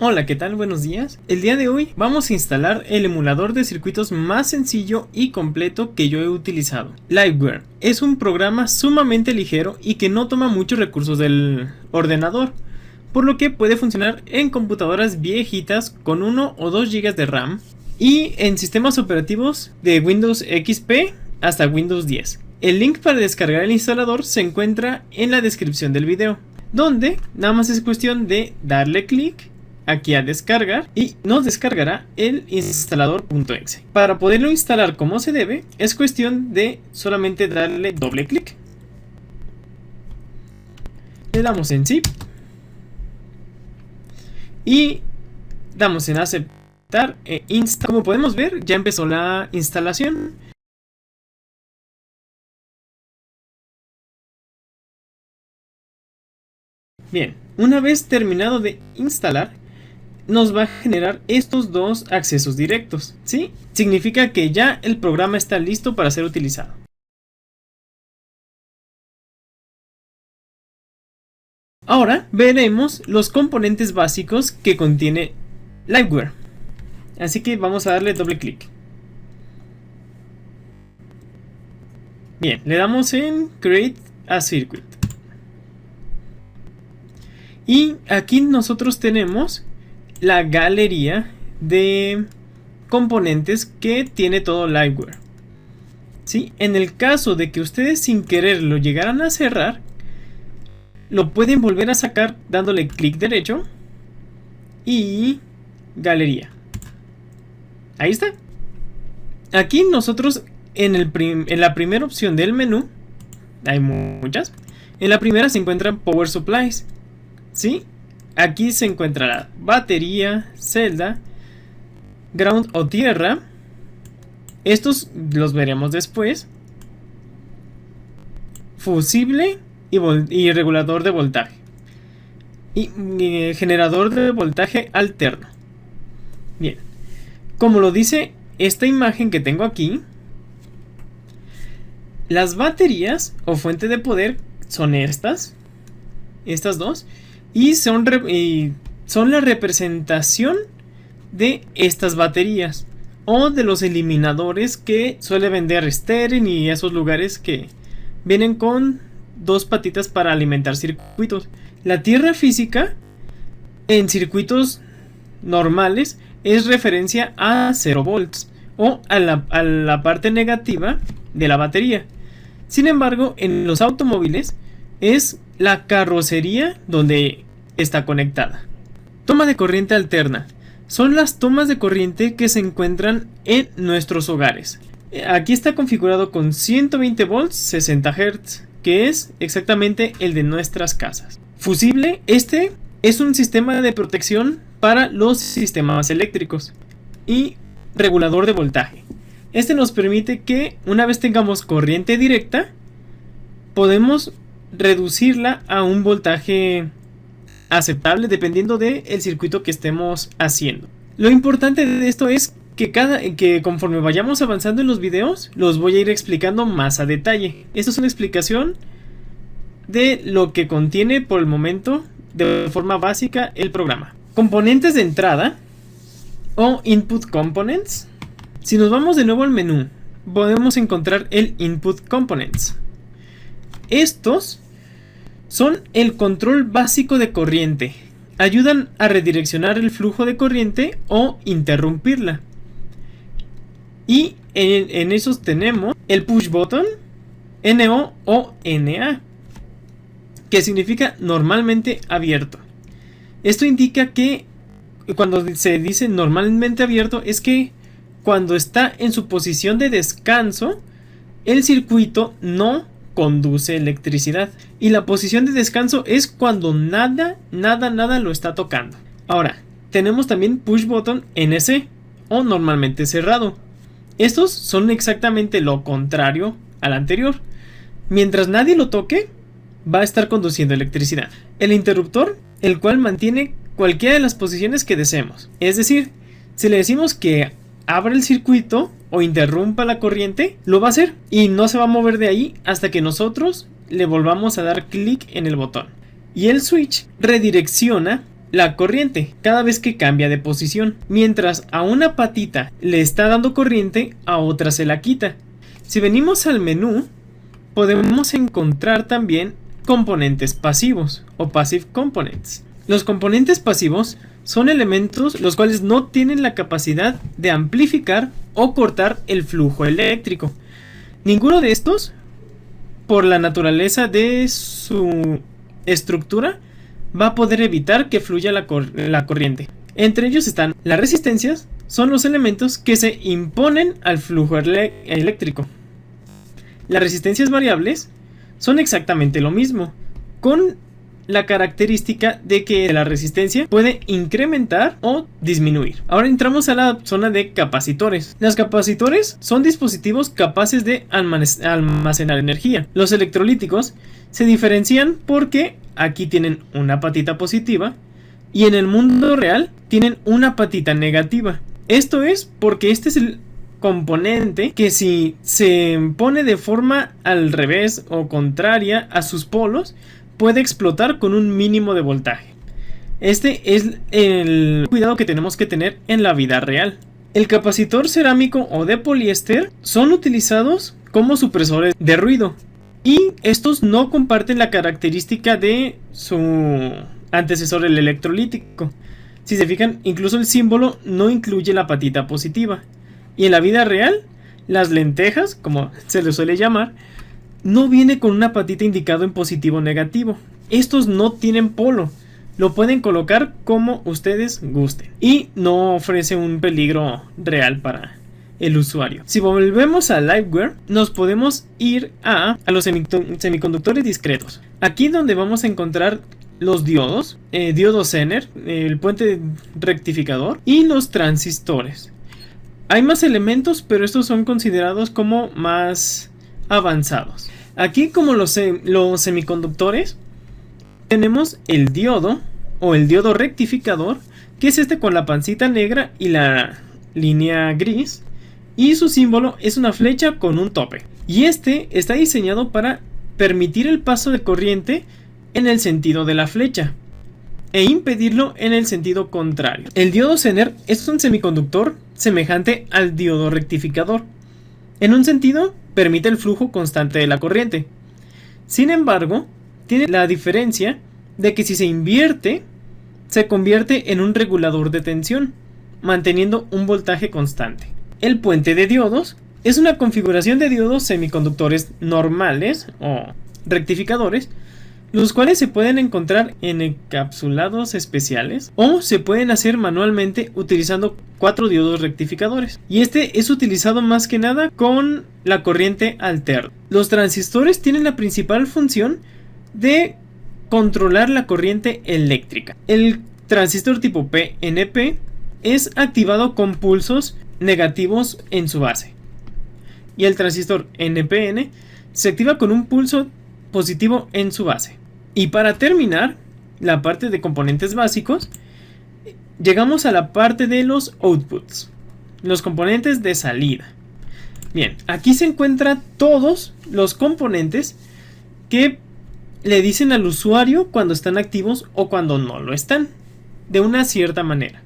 Hola, ¿qué tal? Buenos días. El día de hoy vamos a instalar el emulador de circuitos más sencillo y completo que yo he utilizado. Liveware es un programa sumamente ligero y que no toma muchos recursos del ordenador, por lo que puede funcionar en computadoras viejitas con 1 o 2 GB de RAM y en sistemas operativos de Windows XP hasta Windows 10. El link para descargar el instalador se encuentra en la descripción del video, donde nada más es cuestión de darle clic aquí a descargar y nos descargará el instalador.exe. Para poderlo instalar como se debe, es cuestión de solamente darle doble clic. Le damos en zip y damos en aceptar e instalar. Como podemos ver, ya empezó la instalación. Bien, una vez terminado de instalar, nos va a generar estos dos accesos directos, ¿sí? Significa que ya el programa está listo para ser utilizado. Ahora veremos los componentes básicos que contiene Liveware. Así que vamos a darle doble clic. Bien, le damos en Create a Circuit. Y aquí nosotros tenemos la galería de componentes que tiene todo Liveware. ¿Sí? En el caso de que ustedes sin querer lo llegaran a cerrar, lo pueden volver a sacar dándole clic derecho y galería. Ahí está. Aquí nosotros en la primera opción del menú, hay muchas, en la primera se encuentran Power Supplies, ¿sí? Aquí se encuentra la batería, celda, ground o tierra. Estos los veremos después. Fusible y regulador de voltaje. Y generador de voltaje alterno. Bien. Como lo dice esta imagen que tengo aquí, las baterías o fuente de poder son estas dos. Y son la representación de estas baterías o de los eliminadores que suele vender Steren y esos lugares que vienen con dos patitas para alimentar circuitos. La tierra física en circuitos normales es referencia a 0 volts o a la parte negativa de la batería. Sin embargo, en los automóviles es la carrocería donde está conectada. Toma de corriente alterna. Son las tomas de corriente que se encuentran en nuestros hogares. Aquí está configurado con 120 volts, 60 Hz, que es exactamente el de nuestras casas. Fusible, este es un sistema de protección para los sistemas eléctricos. Y regulador de voltaje. Este nos permite que una vez tengamos corriente directa, podemos reducirla a un voltaje aceptable dependiendo del circuito que estemos haciendo. Lo importante de esto es que conforme vayamos avanzando en los videos, los voy a ir explicando más a detalle. Esto es una explicación de lo que contiene por el momento de forma básica el programa. Componentes de entrada o Input Components. Si nos vamos de nuevo al menú, podemos encontrar el Input Components. Estos son el control básico de corriente. Ayudan a redireccionar el flujo de corriente o interrumpirla. Y en esos tenemos el Push Button, NO o NA, que significa normalmente abierto. Esto indica que cuando se dice normalmente abierto es que cuando está en su posición de descanso, el circuito no conduce electricidad. Y la posición de descanso es cuando nada lo está tocando. Ahora, tenemos también Push Button NC o normalmente cerrado. Estos son exactamente lo contrario al anterior. Mientras nadie lo toque, va a estar conduciendo electricidad. El interruptor, el cual mantiene cualquiera de las posiciones que deseemos. Es decir, si le decimos que abra el circuito o interrumpa la corriente, lo va a hacer y no se va a mover de ahí hasta que nosotros le volvamos a dar clic en el botón. Y el switch redirecciona la corriente cada vez que cambia de posición, mientras a una patita le está dando corriente, a otra se la quita. Si venimos al menú, podemos encontrar también componentes pasivos o passive components. Los componentes pasivos son elementos los cuales no tienen la capacidad de amplificar o cortar el flujo eléctrico. Ninguno de estos, por la naturaleza de su estructura, va a poder evitar que fluya la corriente. Entre ellos están las resistencias, son los elementos que se imponen al flujo eléctrico. Las resistencias variables son exactamente lo mismo, con la característica de que la resistencia puede incrementar o disminuir. Ahora entramos a la zona de capacitores. Los capacitores son dispositivos capaces de almacenar energía. Los electrolíticos se diferencian porque aquí tienen una patita positiva y en el mundo real tienen una patita negativa. Esto es porque este es el componente que, si se pone de forma al revés o contraria a sus polos, puede explotar con un mínimo de voltaje. Este es el cuidado que tenemos que tener en la vida real. El capacitor cerámico o de poliéster son utilizados como supresores de ruido, y estos no comparten la característica de su antecesor, el electrolítico. Si se fijan, incluso el símbolo no incluye la patita positiva. Y en la vida real, las lentejas, como se les suele llamar, no viene con una patita indicado en positivo o negativo. Estos no tienen polo. Lo pueden colocar como ustedes gusten y no ofrece un peligro real para el usuario. Si volvemos a Liveware, nos podemos ir a los semiconductores discretos. Aquí donde vamos a encontrar los diodos, diodo Zener, el puente rectificador y los transistores. Hay más elementos, pero estos son considerados como más avanzados. Aquí, como los semiconductores, tenemos el diodo o el diodo rectificador, que es este con la pancita negra y la línea gris, y su símbolo es una flecha con un tope, y este está diseñado para permitir el paso de corriente en el sentido de la flecha e impedirlo en el sentido contrario. El diodo Zener es un semiconductor semejante al diodo rectificador. En un sentido, permite el flujo constante de la corriente. Sin embargo, tiene la diferencia de que si se invierte, se convierte en un regulador de tensión, manteniendo un voltaje constante. El puente de diodos es una configuración de diodos semiconductores normales o rectificadores, los cuales se pueden encontrar en encapsulados especiales o se pueden hacer manualmente utilizando 4 diodos rectificadores, y este es utilizado más que nada con la corriente alterna. Los transistores tienen la principal función de controlar la corriente eléctrica. El transistor tipo PNP es activado con pulsos negativos en su base, y el transistor NPN se activa con un pulso positivo en su base. Y para terminar la parte de componentes básicos, llegamos a la parte de los outputs, los componentes de salida. Bien, aquí se encuentran todos los componentes que le dicen al usuario cuando están activos o cuando no lo están, de una cierta manera.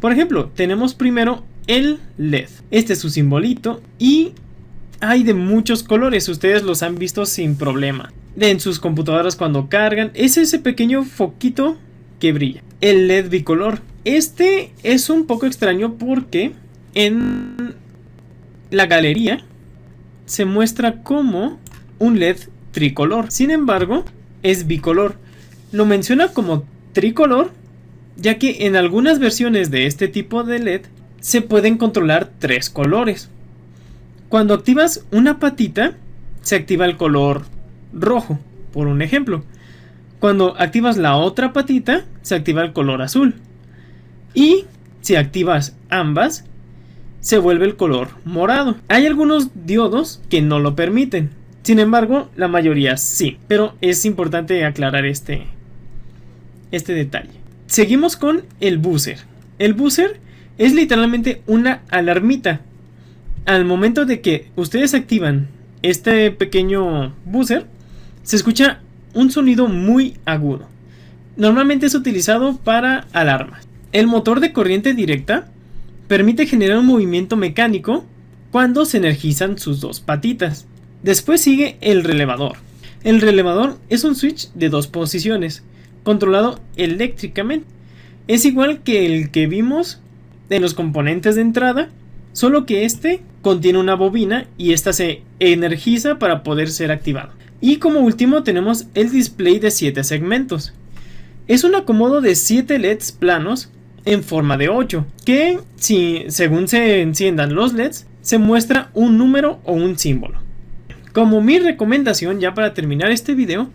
Por ejemplo, tenemos primero el LED. Este es su simbolito y hay de muchos colores, ustedes los han visto sin problema en sus computadoras cuando cargan. Es ese pequeño foquito que brilla, el LED bicolor. Este es un poco extraño porque en la galería se muestra como un LED tricolor. Sin embargo, es bicolor. Lo menciona como tricolor ya que en algunas versiones de este tipo de LED se pueden controlar 3 colores. Cuando activas una patita, se activa el color rojo, por un ejemplo. Cuando activas la otra patita, se activa el color azul. Y si activas ambas, se vuelve el color morado. Hay algunos diodos que no lo permiten. Sin embargo, la mayoría sí. Pero es importante aclarar este detalle. Seguimos con el buzzer. El buzzer es literalmente una alarmita. Al momento de que ustedes activan este pequeño buzzer, se escucha un sonido muy agudo. Normalmente es utilizado para alarmas. El motor de corriente directa permite generar un movimiento mecánico cuando se energizan sus dos patitas. Después sigue el relevador. El relevador es un switch de dos posiciones, controlado eléctricamente. Es igual que el que vimos en los componentes de entrada, solo que este contiene una bobina y esta se energiza para poder ser activado. Y como último tenemos el display de 7 segmentos. Es un acomodo de 7 LEDs planos en forma de 8, que según se enciendan los LEDs, se muestra un número o un símbolo. Como mi recomendación ya para terminar este video,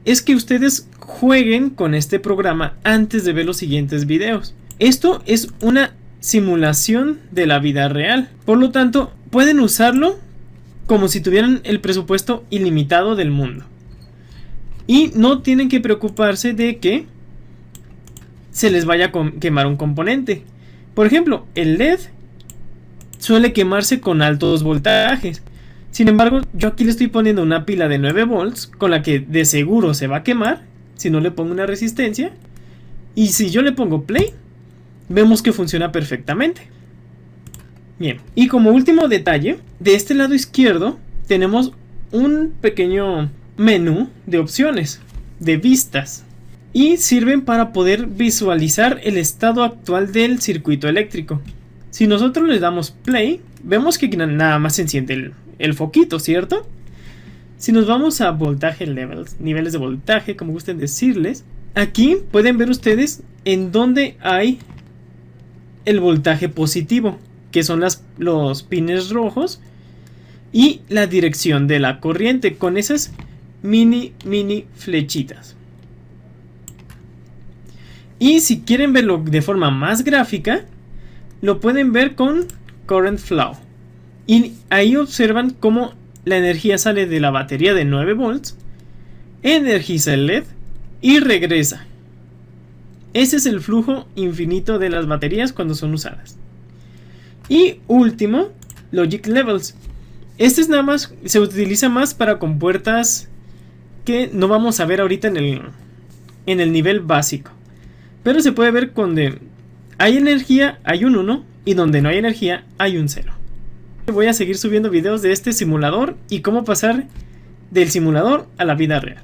es que ustedes jueguen con este programa antes de ver los siguientes videos. Esto es una simulación de la vida real, por lo tanto pueden usarlo como si tuvieran el presupuesto ilimitado del mundo. Y no tienen que preocuparse de que se les vaya a quemar un componente. Por ejemplo, el LED suele quemarse con altos voltajes. Sin embargo, yo aquí le estoy poniendo una pila de 9 volts con la que de seguro se va a quemar si no le pongo una resistencia. Y si yo le pongo play, vemos que funciona perfectamente. Bien, y como último detalle, de este lado izquierdo tenemos un pequeño menú de opciones, de vistas. Y sirven para poder visualizar el estado actual del circuito eléctrico. Si nosotros le damos play, vemos que nada más se enciende el foquito, ¿cierto? Si nos vamos a voltaje levels, niveles de voltaje, como gusten decirles, aquí pueden ver ustedes en dónde hay el voltaje positivo, que son los pines rojos, y la dirección de la corriente con esas mini flechitas. Y si quieren verlo de forma más gráfica, lo pueden ver con Current Flow. Y ahí observan cómo la energía sale de la batería de 9 volts, energiza el LED y regresa. Ese es el flujo infinito de las baterías cuando son usadas. Y último, Logic Levels. Este es nada más, se utiliza más para compuertas que no vamos a ver ahorita en el nivel básico. Pero se puede ver donde hay energía hay un 1 y donde no hay energía hay un 0. Voy a seguir subiendo videos de este simulador y cómo pasar del simulador a la vida real.